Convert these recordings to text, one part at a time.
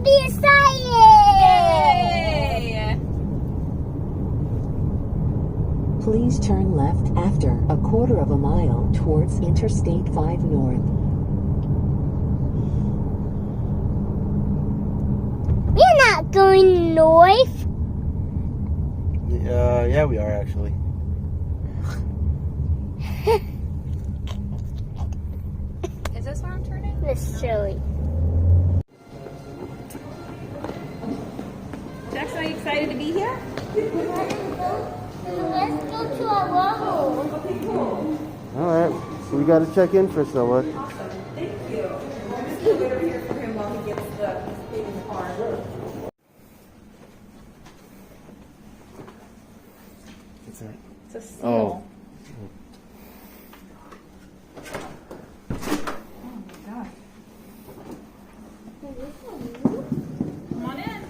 be excited! Yay! Please turn left after a quarter of a mile towards Interstate 5 North. We're not going north. Yeah, we are actually. Is this where I'm turning? That's silly. Jackson, are you excited to be here? Let's go to our home. Okay, cool. All right, we got to check in first, Noah. Awesome. Thank you. I'm just going to wait over here for him while he gets the thing in the car. What's that? It's a seal. Oh. Oh my God. Come on in.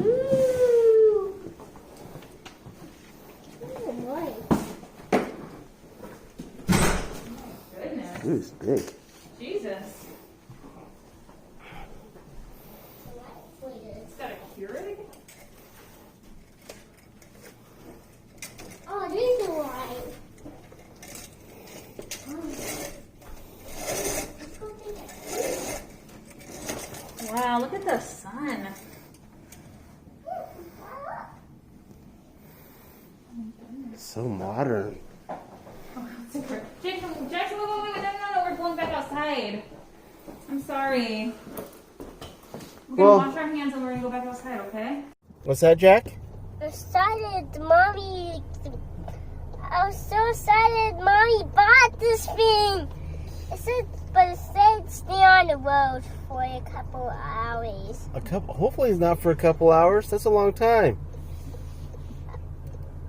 Ooh. Goodness. Ooh, it's big. Jesus. It's got a Keurig? Oh, this is white. Wow, look at the sun. So modern. Jackson, Jackson, wait, no, we're going back outside. I'm sorry. We're gonna Well- wash our hands and we're gonna go back outside, okay? What's that, Jack? I'm excited, Mommy. I was so excited, Mommy bought this thing. But it said stay on the road for a couple hours. Hopefully it's not for a couple hours. That's a long time.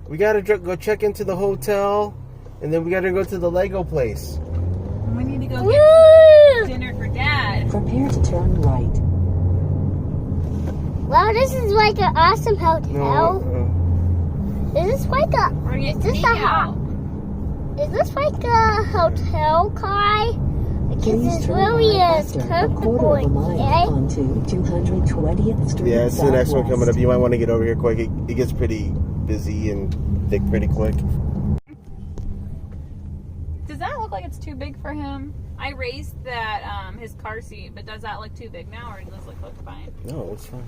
We gotta go check into the hotel, and then we gotta go to the Lego place. We need to go Woo! get dinner for Dad. Prepare to turn right. Wow, this is like an awesome hotel. Is this like a? We're Is getting this takeout. Is this like a hotel car? Because Please it's turn really right is after a quarter comfortable. of a mile Okay? onto 220th Street Yeah, it's the next one coming up. Southwest. You might want to get over here quick. It gets pretty busy and thick pretty quick. Does that look like it's too big for him? I raised that his car seat, but does that look too big now, or does it look fine? No, it's fine.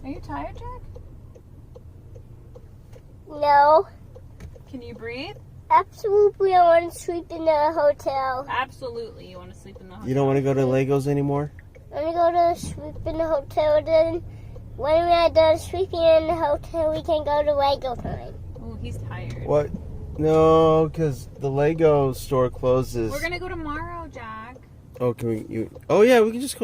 Are you tired, Jack? No, Can you breathe? absolutely. I want to sleep in the hotel. Absolutely. You want to sleep in the hotel? You don't want to go to Legos anymore? I'm gonna go to sleep in the hotel. Then, when we are done sleeping in the hotel, we can go to Lego time. Oh, he's tired. What? No, because the Lego store closes. We're gonna go tomorrow, Jack. Oh, can we? Oh, yeah, we can just go